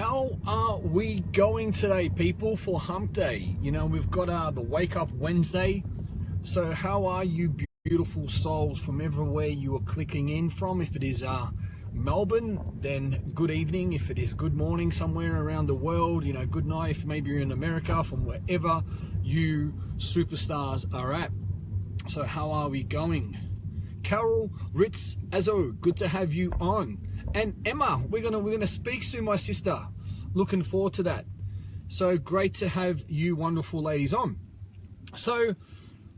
How are we going today, people, for hump day? You know, we've got the wake up Wednesday. So how are you, beautiful souls from everywhere you are clicking in from? If it is Melbourne, then good evening. If it is good morning somewhere around the world, you know, good night if maybe you're in America, from wherever you superstars are at. So how are we going? Carol, Ritz, Azo, good to have you on. And Emma, we're gonna speak soon, my sister. Looking forward to that. So great to have you wonderful ladies on. So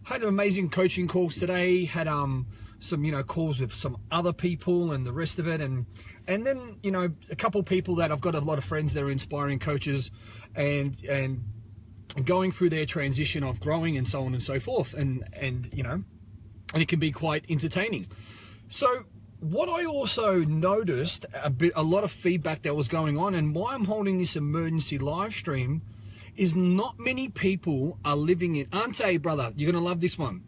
had an amazing coaching calls today, had some calls with some other people and the rest of it, and then a couple of people that I've got a lot of friends that are inspiring coaches and going through their transition of growing and so on and so forth, and it can be quite entertaining. So what I also noticed, a lot of feedback that was going on, and why I'm holding this emergency live stream, is not many people are living in, Ante, brother, you're going to love this one.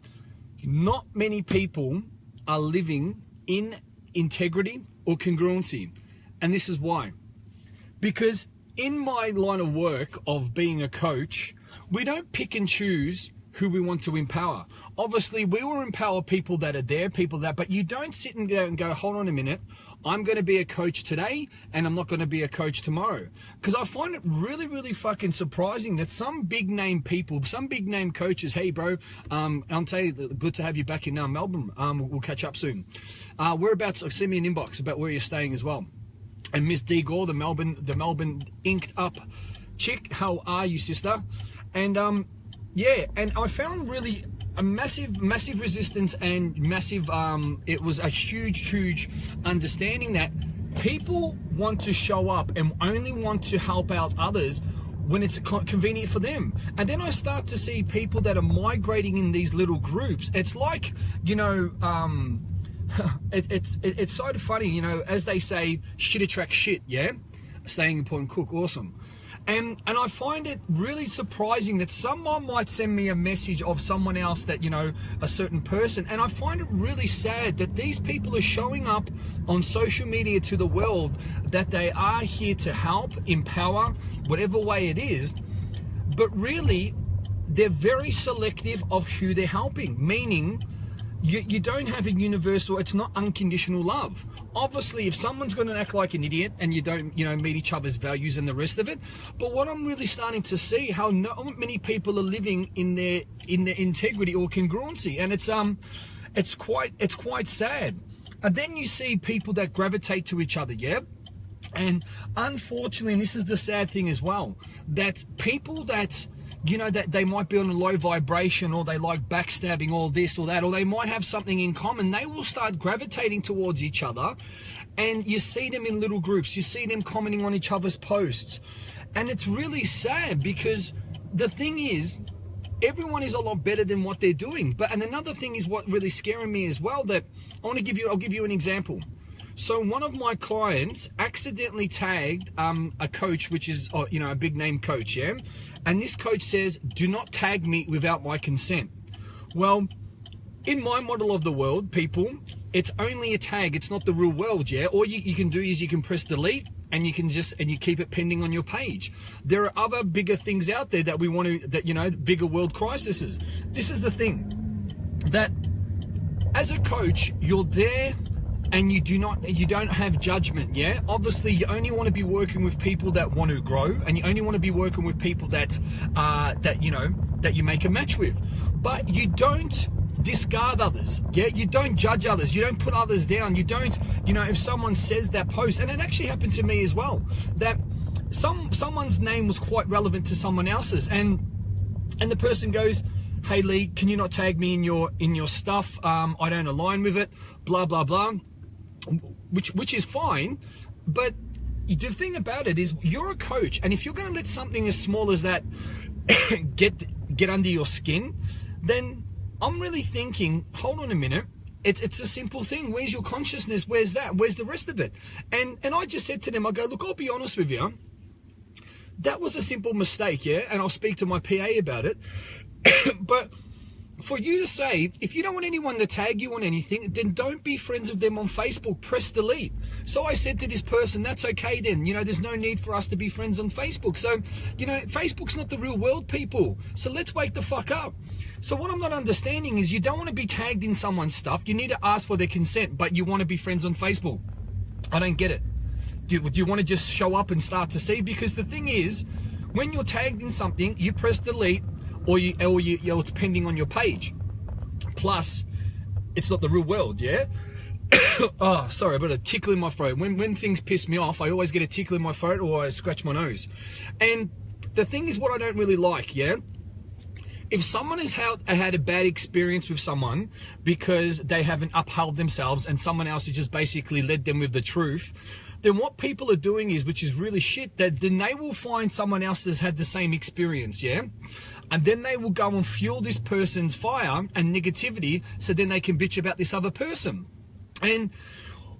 Not many people are living in integrity or congruency. And this is why. Because in my line of work of being a coach, we don't pick and choose who we want to empower. Obviously, we will empower people that are there, but you don't sit and go, hold on a minute, I'm going to be a coach today and I'm not going to be a coach tomorrow. Because I find it really, really fucking surprising that some big name people, some big name coaches, hey bro, Ante, good to have you back in Melbourne. We'll catch up soon. Whereabouts, send me an inbox about where you're staying as well. And Miss D Gore, the Melbourne inked up chick, how are you, sister? And yeah, and I found really a massive resistance and massive, it was a huge understanding that people want to show up and only want to help out others when it's convenient for them. And then I start to see people that are migrating in these little groups. It's like, it's sort of funny, as they say, shit attracts shit, yeah? Staying in Point Cook, awesome. And I find it really surprising that someone might send me a message of someone else that, a certain person. And I find it really sad that these people are showing up on social media to the world that they are here to help, empower, whatever way it is. But really, they're very selective of who they're helping, meaning you don't have a universal, it's not unconditional love. Obviously, if someone's going to act like an idiot and you don't, meet each other's values and the rest of it. But what I'm really starting to see, how not many people are living in their integrity or congruency, and it's quite sad. And then you see people that gravitate to each other, yeah. And unfortunately, and this is the sad thing as well, that people that that they might be on a low vibration, or they like backstabbing, or this or that, or they might have something in common, they will start gravitating towards each other. And you see them in little groups, you see them commenting on each other's posts. And it's really sad, because the thing is, everyone is a lot better than what they're doing. And another thing is what really scaring me as well, that I'll give you an example. So one of my clients accidentally tagged a coach, which is a big name coach, yeah? And this coach says, do not tag me without my consent. Well, in my model of the world, people, it's only a tag, it's not the real world, yeah? All you can do is you can press delete, and you can you keep it pending on your page. There are other bigger things out there that we want to, bigger world crises. This is the thing, that as a coach, you're there, and you don't have judgment, yeah? Obviously, you only want to be working with people that want to grow, and you only want to be working with people that you make a match with. But you don't discard others, yeah? You don't judge others, you don't put others down, you don't, if someone says that post, and it actually happened to me as well, that someone's name was quite relevant to someone else's, and the person goes, hey Lee, can you not tag me in your stuff? I don't align with it, blah blah blah. Which is fine, but the thing about it is, you're a coach, and if you're going to let something as small as that get under your skin, then I'm really thinking, hold on a minute, it's a simple thing. Where's your consciousness? Where's that? Where's the rest of it? And I just said to them, I go, look, I'll be honest with you, that was a simple mistake, yeah, and I'll speak to my PA about it. But for you to say, if you don't want anyone to tag you on anything, then don't be friends with them on Facebook. Press delete. So I said to this person, that's okay then, you know, there's no need for us to be friends on Facebook. So, you know, Facebook's not the real world, people. So let's wake the fuck up. So what I'm not understanding is you don't want to be tagged in someone's stuff. You need to ask for their consent, but you want to be friends on Facebook. I don't get it. Do you want to just show up and start to see? Because the thing is, when you're tagged in something, you press delete, or it's pending on your page. Plus, it's not the real world, yeah? Oh, sorry, I've got a tickle in my throat. When things piss me off, I always get a tickle in my throat, or I scratch my nose. And the thing is, what I don't really like, yeah? If someone has had a bad experience with someone because they haven't upheld themselves and someone else has just basically led them with the truth, then what people are doing is, which is really shit, that then they will find someone else that's had the same experience, yeah? And then they will go and fuel this person's fire and negativity, so then they can bitch about this other person. And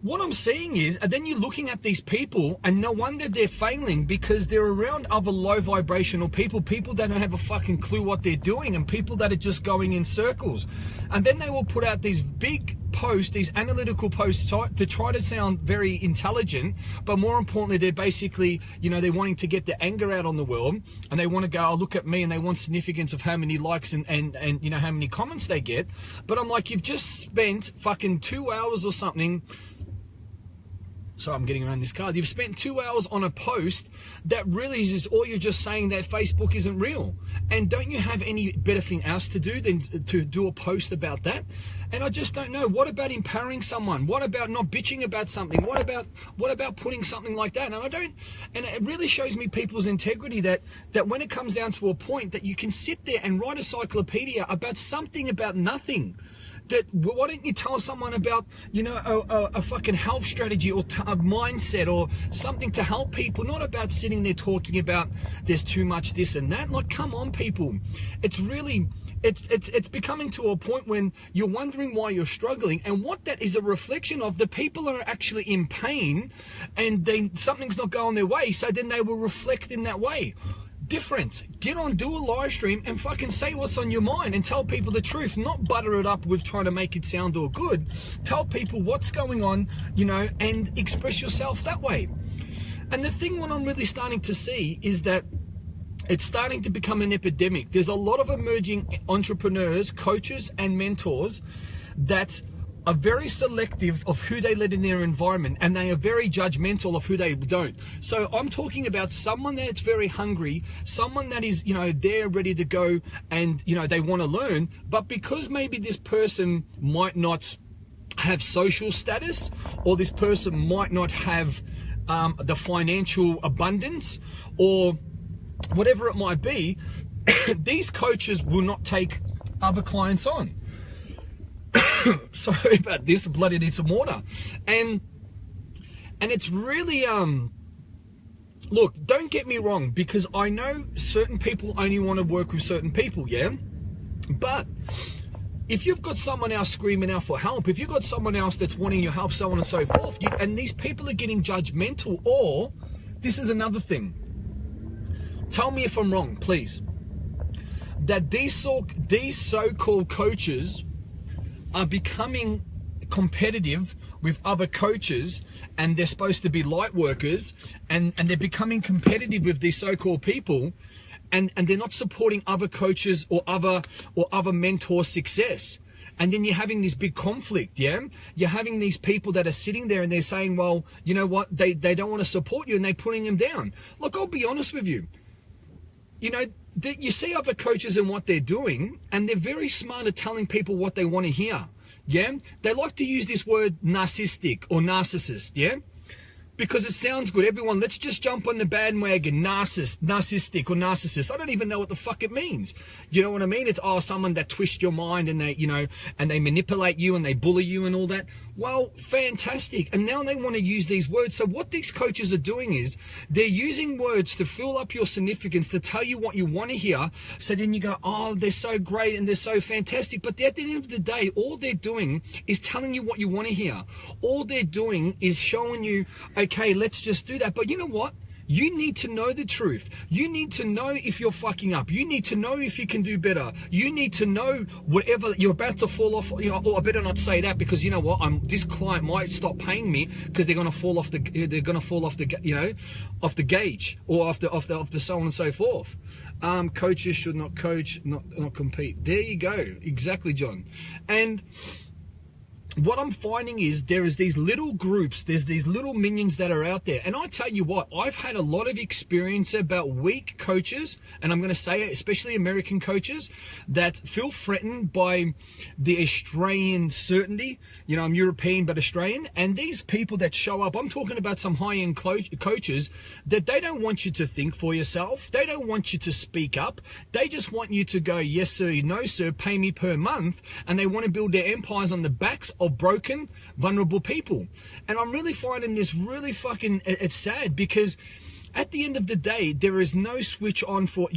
what I'm seeing is, and then you're looking at these people, and no wonder they're failing, because they're around other low vibrational people that don't have a fucking clue what they're doing, and people that are just going in circles. And then they will put out these big posts, these analytical posts to try to sound very intelligent, but more importantly, they're basically, you know, they're wanting to get the anger out on the world, and they want to go, oh, look at me, and they want significance of how many likes and you know, how many comments they get. But I'm like, you've just spent fucking 2 hours or something. So I'm getting around this card. You've spent 2 hours on a post that really is just all you're just saying that Facebook isn't real. And don't you have any better thing else to do than to do a post about that? And I just don't know. What about empowering someone? What about not bitching about something? What about putting something like that? And I don't. And it really shows me people's integrity that when it comes down to a point that you can sit there and write a encyclopedia about something about nothing. That why don't you tell someone about, you know, a fucking health strategy or a mindset or something to help people, not about sitting there talking about there's too much this and that. Like, come on, people. It's really, it's becoming to a point when you're wondering why you're struggling, and what that is a reflection of. The people are actually in pain, and something's not going their way, so then they will reflect in that way. Difference. Get on, do a live stream and fucking say what's on your mind and tell people the truth, not butter it up with trying to make it sound all good. Tell people what's going on, you know, and express yourself that way. And the thing what I'm really starting to see is that it's starting to become an epidemic. There's a lot of emerging entrepreneurs, coaches and mentors that are very selective of who they let in their environment, and they are very judgmental of who they don't. So I'm talking about someone that's very hungry, someone that is, you know, they're ready to go and, you know, they want to learn, but because maybe this person might not have social status, or this person might not have the financial abundance, or whatever it might be, these coaches will not take other clients on. Sorry about this, I bloody need some water. And it's really, look, don't get me wrong, because I know certain people only want to work with certain people, yeah? But if you've got someone else screaming out for help, if you've got someone else that's wanting your help, so on and so forth, and these people are getting judgmental, or this is another thing. Tell me if I'm wrong, please. That these so-called coaches are becoming competitive with other coaches, and they're supposed to be light workers, and they're becoming competitive with these so-called people, and they're not supporting other coaches or other mentors' success. And then you're having this big conflict, yeah? You're having these people that are sitting there and they're saying, well, you know what, they don't want to support you, and they're putting them down. Look, I'll be honest with you. You know, you see other coaches and what they're doing, and they're very smart at telling people what they want to hear. Yeah, they like to use this word narcissistic or narcissist. Yeah, because it sounds good. Everyone, let's just jump on the bandwagon. Narcissistic or narcissist. I don't even know what the fuck it means. You know what I mean? It's someone that twists your mind, and they, you know, and they manipulate you and they bully you and all that. Well, fantastic. And now they want to use these words. So what these coaches are doing is they're using words to fill up your significance, to tell you what you want to hear. So then you go, oh, they're so great and they're so fantastic. But at the end of the day, all they're doing is telling you what you want to hear. All they're doing is showing you, okay, let's just do that. But you know what? You need to know the truth. You need to know if you're fucking up. You need to know if you can do better. You need to know whatever you're about to fall off. You know, or I better not say that, because you know what? This client might stop paying me because they're gonna fall off the off the gauge, or off the so on and so forth. Coaches should not coach, not compete. There you go. Exactly, John. And what I'm finding is there is these little groups, there's these little minions that are out there. And I tell you what, I've had a lot of experience about weak coaches, and I'm going to say it, especially American coaches, that feel threatened by the Australian certainty. You know, I'm European but Australian. And these people that show up, I'm talking about some high-end coaches, that they don't want you to think for yourself. They don't want you to speak up. They just want you to go, yes sir, no sir, pay me per month. And they want to build their empires on the backs of broken, vulnerable people. And I'm really finding this really fucking, it's sad, because at the end of the day, there is no switch on for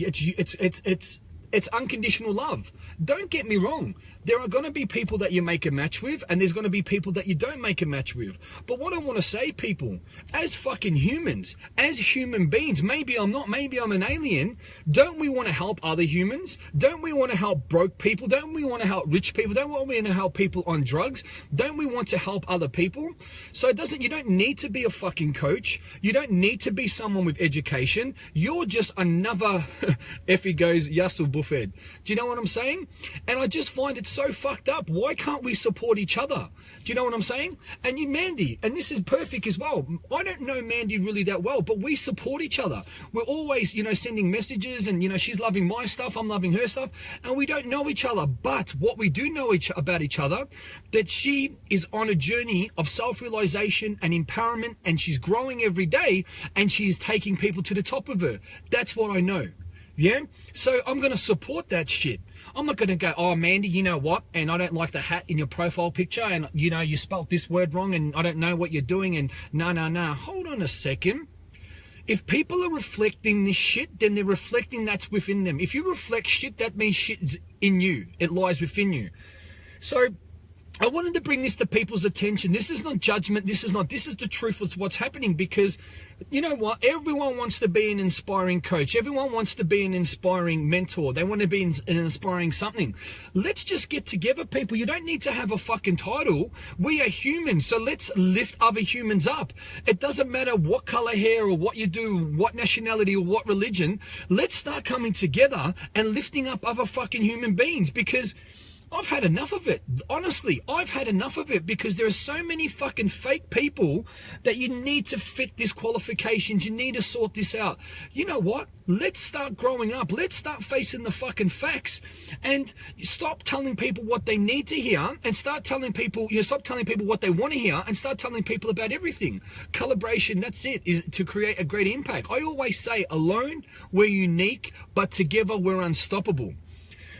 it's unconditional love. Don't get me wrong. There are going to be people that you make a match with, and there's going to be people that you don't make a match with. But what I want to say, people, as fucking humans, as human beings, maybe I'm not, maybe I'm an alien, don't we want to help other humans? Don't we want to help broke people? Don't we want to help rich people? Don't we want to help people on drugs? Don't we want to help other people? So you don't need to be a fucking coach. You don't need to be someone with education. You're just another, if he goes, Yassel Buffet. Do you know what I'm saying? And I just find it so fucked up. Why can't we support each other? Do you know what I'm saying? And you, Mandy, and this is perfect as well. I don't know Mandy really that well, but we support each other. We're always, you know, sending messages, and, you know, she's loving my stuff, I'm loving her stuff, and we don't know each other. But what we do know about each other, that she is on a journey of self-realization and empowerment, and she's growing every day, and she is taking people to the top of her. That's what I know. Yeah, so I'm going to support that shit. I'm not going to go, oh, Mandy, you know what? And I don't like the hat in your profile picture. And, you know, you spelt this word wrong and I don't know what you're doing. And no. Hold on a second. If people are reflecting this shit, then they're reflecting that's within them. If you reflect shit, that means shit's in you. It lies within you. So I wanted to bring this to people's attention. This is not judgment. This is the truth of what's happening, because you know what? Everyone wants to be an inspiring coach. Everyone wants to be an inspiring mentor. They want to be an inspiring something. Let's just get together, people. You don't need to have a fucking title. We are humans, so let's lift other humans up. It doesn't matter what color hair or what you do, what nationality or what religion. Let's start coming together and lifting up other fucking human beings, because I've had enough of it. Honestly, I've had enough of it, because there are so many fucking fake people that you need to fit these qualifications. You need to sort this out. You know what? Let's start growing up. Let's start facing the fucking facts, and stop telling people what they need to hear, and start telling people, stop telling people what they want to hear, and start telling people about everything. Calibration, that's it, is to create a great impact. I always say, alone we're unique, but together we're unstoppable.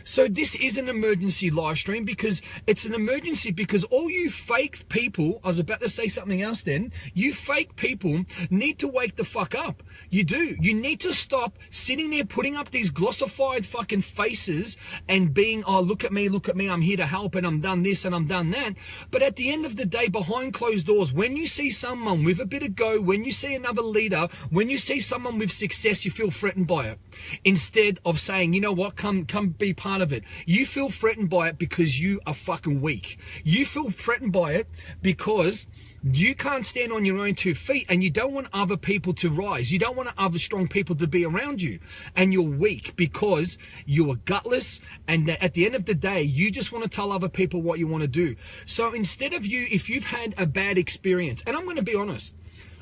So this is an emergency live stream, because it's an emergency because all you fake people, I was about to say something else then, you fake people need to wake the fuck up. You do. You need to stop sitting there putting up these glossified fucking faces and being, oh, look at me, I'm here to help, and I'm done this and I'm done that. But at the end of the day, behind closed doors, when you see someone with a bit of go, when you see another leader, when you see someone with success, you feel threatened by it. Instead of saying, you know what, come be part of it. You feel threatened by it because you are fucking weak. You feel threatened by it because you can't stand on your own 2 feet, and you don't want other people to rise. You don't want other strong people to be around you, and you're weak because you are gutless, and at the end of the day, you just want to tell other people what you want to do. So instead of if you've had a bad experience, and I'm going to be honest,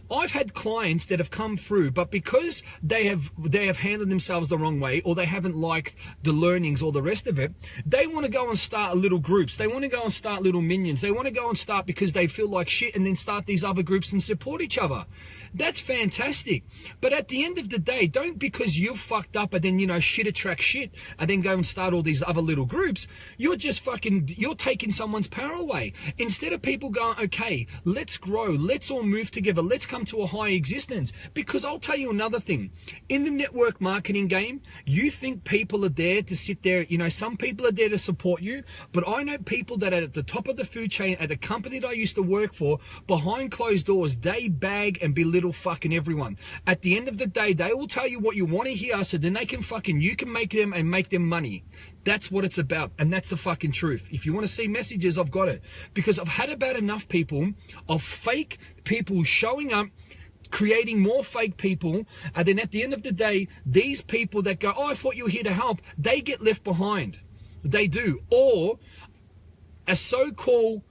I've had clients that have come through, but because they have handled themselves the wrong way, or they haven't liked the learnings or the rest of it, they want to go and start little groups. They want to go and start little minions. They want to go and start because they feel like shit, and then start these other groups and support each other. That's fantastic. But at the end of the day, don't, because you've fucked up and then, you know, shit attracts shit, and then go and start all these other little groups. You're taking someone's power away. Instead of people going, okay, let's grow, let's all move together, let's come come to a high existence. Because I'll tell you another thing. In the network marketing game, you think people are there to sit there, you know, some people are there to support you, but I know people that are at the top of the food chain at the company that I used to work for, behind closed doors, they bag and belittle fucking everyone. At the end of the day, they will tell you what you want to hear, so then they can fucking, you can make them and make them money. That's what it's about, and that's the fucking truth. If you want to see messages, I've got it. Because I've had about enough people of fake people showing up, creating more fake people, and then at the end of the day, these people that go, oh, I thought you were here to help, they get left behind. They do. Or a so-called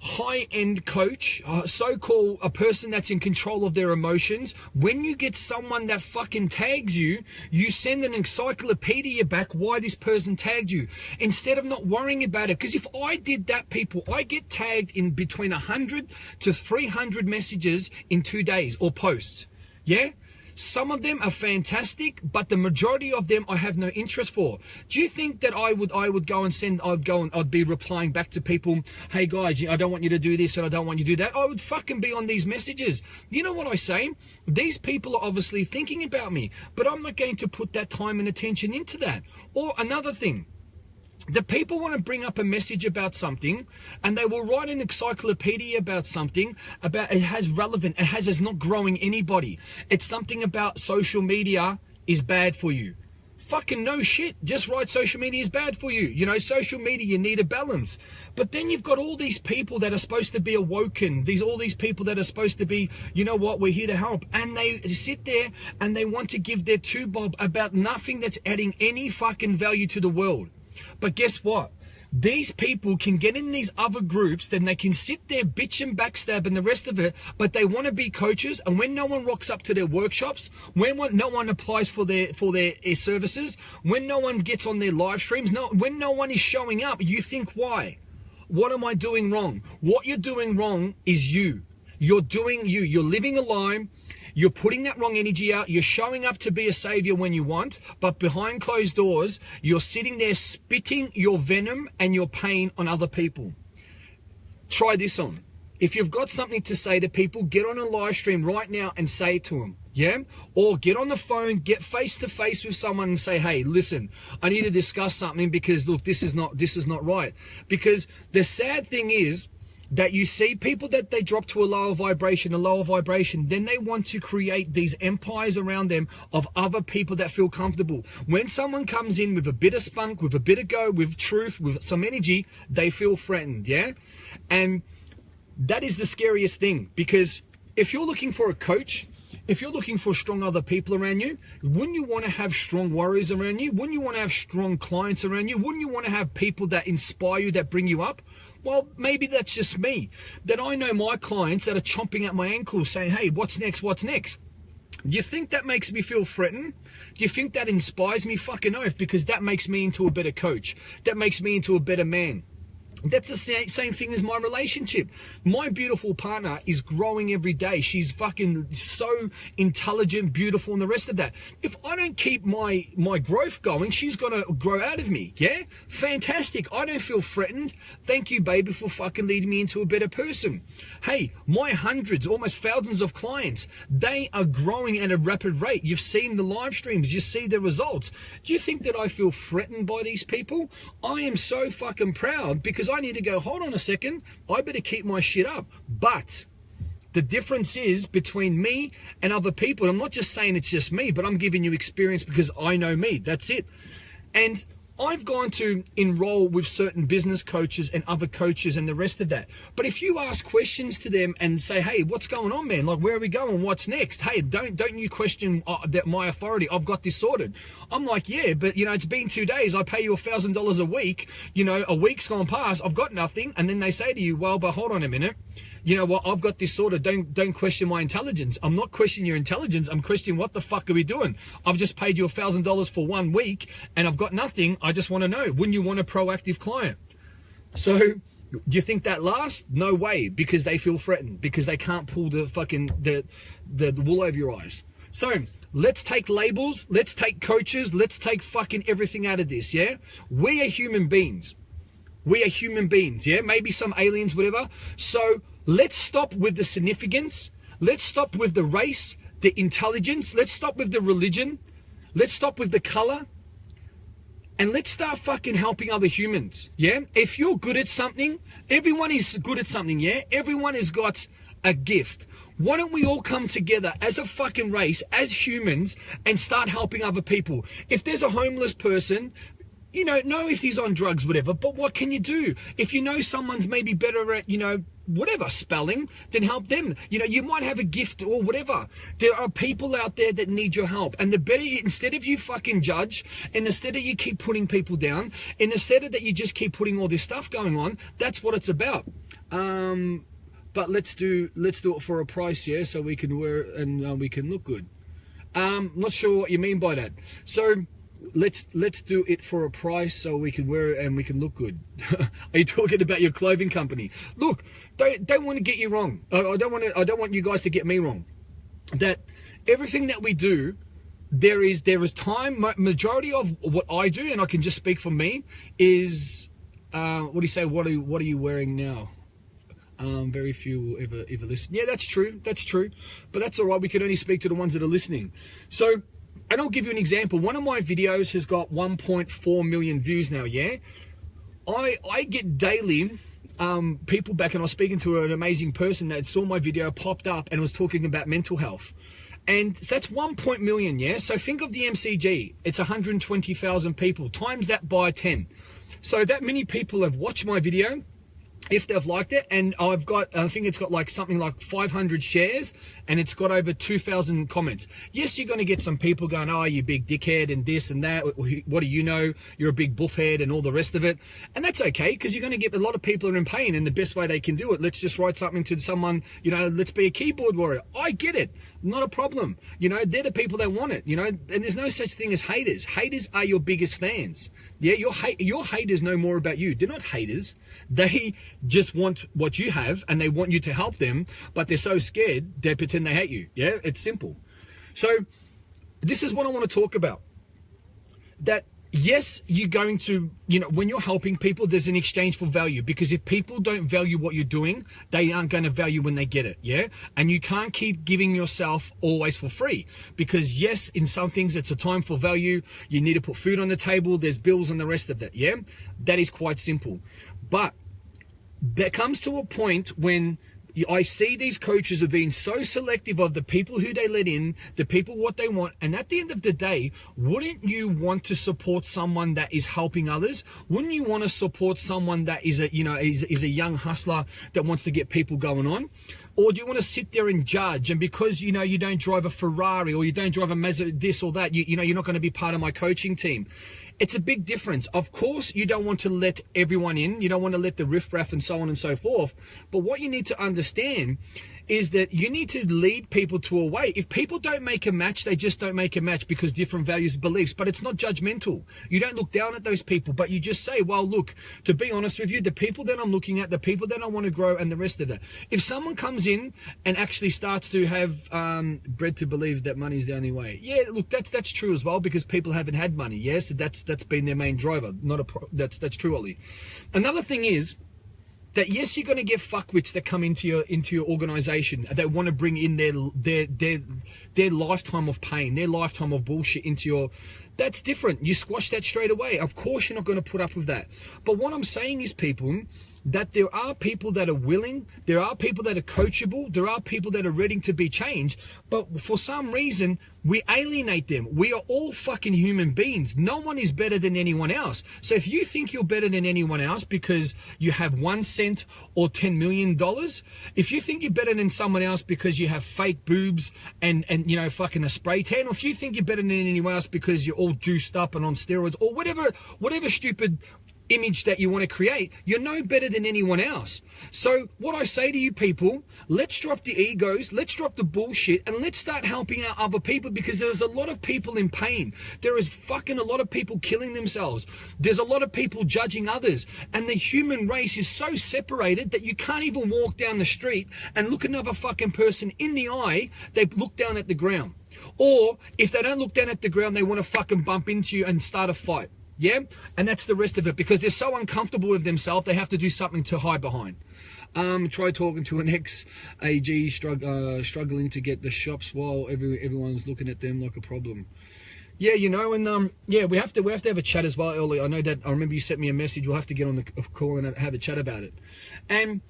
high-end coach, so-called a person that's in control of their emotions, when you get someone that fucking tags you, you send an encyclopedia back why this person tagged you, instead of not worrying about it. Because if I did that, people, I get tagged in between 100 to 300 messages in 2 days, or posts. Yeah? Some of them are fantastic, but the majority of them I have no interest for. Do you think that I would go and send, I'd be replying back to people, hey guys, I don't want you to do this and I don't want you to do that? I would fucking be on these messages. You know what I say? These people are obviously thinking about me, but I'm not going to put that time and attention into that. Or another thing. The people want to bring up a message about something, and they will write an encyclopedia about something, about it has relevant, it's not growing anybody. It's something about social media is bad for you. Fucking no shit. Just write social media is bad for you. You know, social media, you need a balance. But then you've got all these people that are supposed to be awoken. All these people that are supposed to be, you know what, we're here to help. And they sit there and they want to give their two bob about nothing that's adding any fucking value to the world. But guess what? These people can get in these other groups, then they can sit there, bitch and backstab and the rest of it, but they want to be coaches, and when no one rocks up to their workshops, when no one applies for their services, when no one gets on their live streams, when no one is showing up, you think, why? What am I doing wrong? What you're doing wrong is you. You're doing you. You're living a lie. You're putting that wrong energy out. You're showing up to be a savior when you want, but behind closed doors, you're sitting there spitting your venom and your pain on other people. Try this on. If you've got something to say to people, get on a live stream right now and say it to them. Yeah? Or get on the phone, get face to face with someone and say, hey, listen, I need to discuss something because look, this is not right. Because the sad thing is, that you see people that they drop to a lower vibration, then they want to create these empires around them of other people that feel comfortable. When someone comes in with a bit of spunk, with a bit of go, with truth, with some energy, they feel threatened, yeah? And that is the scariest thing, because if you're looking for a coach, if you're looking for strong other people around you, wouldn't you want to have strong warriors around you? Wouldn't you want to have strong clients around you? Wouldn't you want to have people that inspire you, that bring you up? Well, maybe that's just me. That I know my clients that are chomping at my ankles saying, hey, what's next? What's next? Do you think that makes me feel threatened? Do you think that inspires me? Fucking oath, because that makes me into a better coach. That makes me into a better man. That's the same thing as my relationship. My beautiful partner is growing every day. She's fucking so intelligent, beautiful, and the rest of that. If I don't keep my growth going, she's gonna grow out of me. Yeah? Fantastic. I don't feel threatened. Thank you, baby, for fucking leading me into a better person. Hey, my hundreds, almost thousands of clients, they are growing at a rapid rate. You've seen the live streams. You see the results. Do you think that I feel threatened by these people? I am so fucking proud, because I need to go, hold on a second, I better keep my shit up. But the difference is between me and other people. I'm not just saying it's just me, but I'm giving you experience because I know me. That's it. And I've gone to enroll with certain business coaches and other coaches and the rest of that. But if you ask questions to them and say, hey, what's going on, man? Like, where are we going? What's next? Hey, don't you question that my authority? I've got this sorted. I'm like, yeah, but you know, it's been 2 days. I pay you $1,000 a week. You know, a week's gone past. I've got nothing. And then they say to you, well, but hold on a minute. You know what? I've got this sorted. Don't question my intelligence. I'm not questioning your intelligence. I'm questioning what the fuck are we doing? I've just paid you $1,000 for 1 week and I've got nothing. I just want to know, wouldn't you want a proactive client? So do you think that lasts? No way, because they feel threatened, because they can't pull the fucking the wool over your eyes. So let's take labels. Let's take coaches. Let's take fucking everything out of this. Yeah. We are human beings. We are human beings. Yeah. Maybe some aliens, whatever. So let's stop with the significance. Let's stop with the race, the intelligence. Let's stop with the religion. Let's stop with the color. And let's start fucking helping other humans, yeah? If you're good at something, everyone is good at something, yeah? Everyone has got a gift. Why don't we all come together as a fucking race, as humans, and start helping other people? If there's a homeless person, you know if he's on drugs, whatever, but what can you do? If you know someone's maybe better at, whatever, spelling, then help them. You might have a gift or whatever. There are people out there that need your help. And the better, instead of you fucking judge, and instead of you keep putting people down, and instead of that you just keep putting all this stuff going on, that's what it's about. But let's do it for a price, yeah, so we can wear and we can look good. Not sure what you mean by that. So let's do it for a price so we can wear it and we can look good. Are you talking about your clothing company? Look, don't want to get you wrong. I don't want you guys to get me wrong. That everything that we do, there is time. Majority of what I do, and I can just speak for me, is what do you say? What are you wearing now? Very few will ever listen. Yeah, that's true. But that's all right. We can only speak to the ones that are listening. So, and I'll give you an example. One of my videos has got 1.4 million views now, yeah? I get daily people back, and I was speaking to an amazing person that saw my video, popped up, and was talking about mental health. And that's 1 million, yeah? So think of the MCG. It's 120,000 people. Times that by 10. So that many people have watched my video, if they've liked it, and I think it's got like something like 500 shares, and it's got over 2,000 comments. Yes, you're going to get some people going, oh, you big dickhead and this and that. What do you know? You're a big buffhead and all the rest of it. And that's okay, because you're going to get a lot of people are in pain, and the best way they can do it, let's just write something to someone, let's be a keyboard warrior. I get it. Not a problem. They're the people that want it, and there's no such thing as haters. Haters are your biggest fans. Yeah, your haters know more about you. They're not haters. They just want what you have, and they want you to help them, but they're so scared they pretend they hate you. Yeah, it's simple. So this is what I want to talk about. That yes, you're going to, when you're helping people, there's an exchange for value, because if people don't value what you're doing, they aren't going to value when they get it, yeah? And you can't keep giving yourself always for free, because yes, in some things it's a time for value. You need to put food on the table, there's bills and the rest of it, yeah? That is quite simple. But there comes to a point when I see these coaches are being so selective of the people who they let in, the people what they want, and at the end of the day, wouldn't you want to support someone that is helping others? Wouldn't you want to support someone that is is a young hustler that wants to get people going on? Or do you want to sit there and judge, and because you don't drive a Ferrari or you don't drive a Mazda this or that, you're not going to be part of my coaching team? It's a big difference. Of course, you don't want to let everyone in. You don't want to let the riffraff and so on and so forth. But what you need to understand is that you need to lead people to a way. If people don't make a match, they just don't make a match because different values, beliefs. But it's not judgmental. You don't look down at those people, but you just say, well, look, to be honest with you, the people that I'm looking at, the people that I want to grow, and the rest of it. If someone comes in and actually starts to have bred to believe that money is the only way, yeah, look, that's true as well, because people haven't had money. Yes, that's been their main driver. That's true, Ollie. Another thing is that yes, you're going to get fuckwits that come into your organization. They want to bring in their lifetime of pain, their lifetime of bullshit into your. That's different. You squash that straight away. Of course, you're not going to put up with that. But what I'm saying is, people, that there are people that are willing, there are people that are coachable, there are people that are ready to be changed, but for some reason, we alienate them. We are all fucking human beings. No one is better than anyone else. So if you think you're better than anyone else because you have 1 cent or $10 million, if you think you're better than someone else because you have fake boobs and fucking a spray tan, or if you think you're better than anyone else because you're all juiced up and on steroids, or whatever stupid image that you want to create, you're no better than anyone else. So what I say to you people, let's drop the egos, let's drop the bullshit, and let's start helping out other people, because there's a lot of people in pain. There is fucking a lot of people killing themselves. There's a lot of people judging others, and the human race is so separated that you can't even walk down the street and look another fucking person in the eye. They look down at the ground. Or if they don't look down at the ground, they want to fucking bump into you and start a fight. Yeah, and that's the rest of it, because they're so uncomfortable with themselves, they have to do something to hide behind. Try talking to an ex-AG struggling to get the shops while everyone's looking at them like a problem. Yeah, you know, and yeah, we have to have a chat as well early. I know that I remember you sent me a message. We'll have to get on the call and have a chat about it. And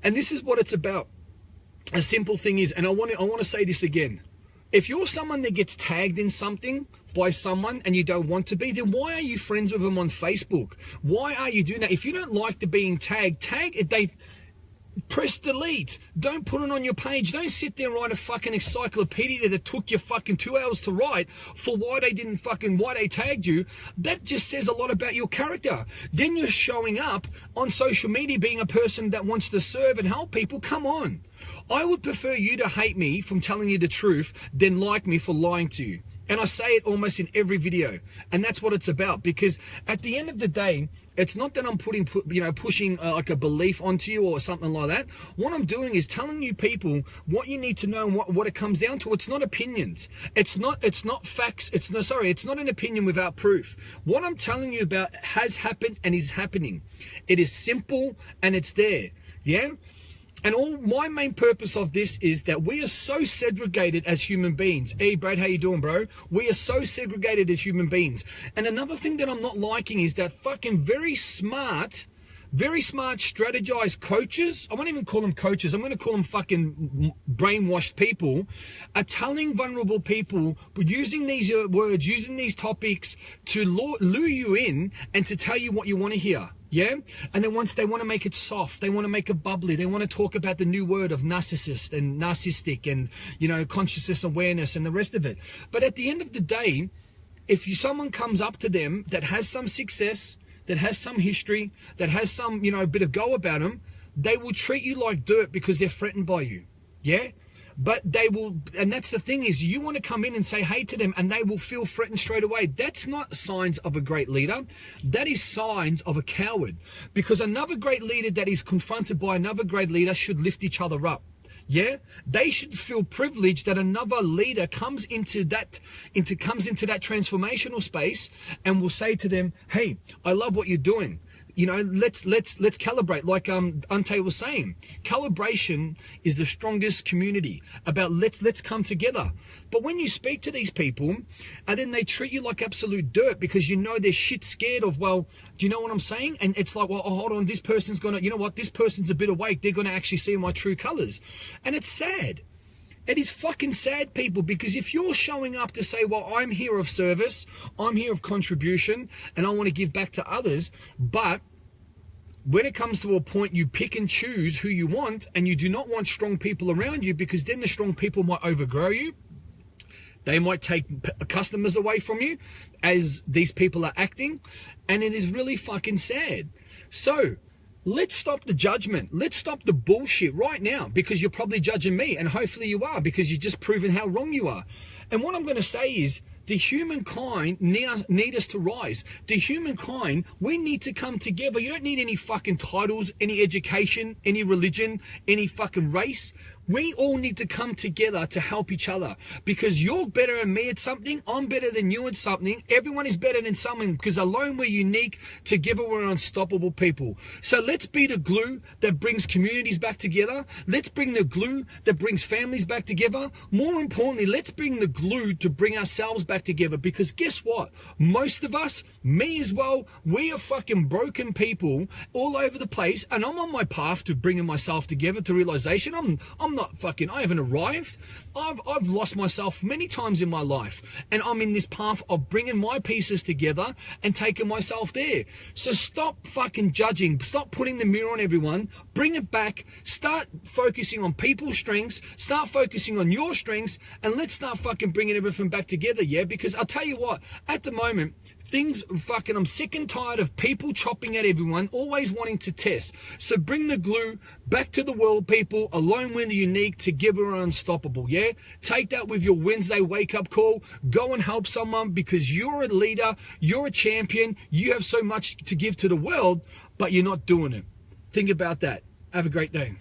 this is what it's about. A simple thing is, and I want to say this again. If you're someone that gets tagged in something by someone and you don't want to be, then why are you friends with them on Facebook? Why are you doing that? If you don't like the being tagged, press delete. Don't put it on your page. Don't sit there and write a fucking encyclopedia that took you fucking 2 hours to write for why they tagged you. That just says a lot about your character. Then you're showing up on social media being a person that wants to serve and help people. Come on. I would prefer you to hate me from telling you the truth than like me for lying to you. And I say it almost in every video. And that's what it's about. Because at the end of the day, it's not that I'm pushing like a belief onto you or something like that. What I'm doing is telling you people what you need to know and what it comes down to. It's not opinions. It's not facts. It's not an opinion without proof. What I'm telling you about has happened and is happening. It is simple and it's there. Yeah? And my main purpose of this is that we are so segregated as human beings. Hey, Brad, how you doing, bro? We are so segregated as human beings. And another thing that I'm not liking is that fucking very smart strategized coaches, I won't even call them coaches, I'm going to call them fucking brainwashed people, are telling vulnerable people, using these words, using these topics to lure you in and to tell you what you want to hear. Yeah? And then once they want to make it soft, they want to make it bubbly, they want to talk about the new word of narcissist and narcissistic and, you know, consciousness awareness and the rest of it. But at the end of the day, if someone comes up to them that has some success, that has some history, that has some, you know, bit of go about them, they will treat you like dirt because they're threatened by you. Yeah? But they will, and that's the thing is, you want to come in and say hey to them and they will feel threatened straight away. That's not signs of a great leader. That is signs of a coward. Because another great leader that is confronted by another great leader should lift each other up. Yeah, they should feel privileged that another leader comes into that transformational space and will say to them, "Hey, I love what you're doing. You know, let's calibrate." Like Ante was saying, calibration is the strongest community. About let's come together. But when you speak to these people, and then they treat you like absolute dirt because you know they're shit scared of, well, do you know what I'm saying? And it's like, well, oh, hold on, this person's gonna, you know what, this person's a bit awake. They're gonna actually see my true colors, and it's sad. It is fucking sad, people, because if you're showing up to say, well, I'm here of service, I'm here of contribution, and I want to give back to others, but when it comes to a point, you pick and choose who you want, and you do not want strong people around you because then the strong people might overgrow you. They might take customers away from you as these people are acting, and it is really fucking sad. So let's stop the judgment. Let's stop the bullshit right now, because you're probably judging me, and hopefully you are, because you've just proven how wrong you are. And what I'm going to say is, the humankind need us to rise. The humankind, we need to come together. You don't need any fucking titles, any education, any religion, any fucking race. We all need to come together to help each other, because you're better than me at something, I'm better than you at something, everyone is better than someone, because alone we're unique, together we're unstoppable people. So let's be the glue that brings communities back together. Let's bring the glue that brings families back together. More importantly, let's bring the glue to bring ourselves back together, because guess what? Most of us, me as well, we are fucking broken people all over the place, and I'm on my path to bringing myself together to realization. I haven't arrived. I've lost myself many times in my life, and I'm in this path of bringing my pieces together and taking myself there. So stop fucking judging. Stop putting the mirror on everyone. Bring it back. Start focusing on people's strengths. Start focusing on your strengths, and let's start fucking bringing everything back together. Yeah, because I'll tell you what, at the moment, I'm sick and tired of people chopping at everyone, always wanting to test. So bring the glue back to the world, people. Alone we're unique, together we're unstoppable, yeah? Take that with your Wednesday wake-up call. Go and help someone, because you're a leader, you're a champion, you have so much to give to the world, but you're not doing it. Think about that. Have a great day.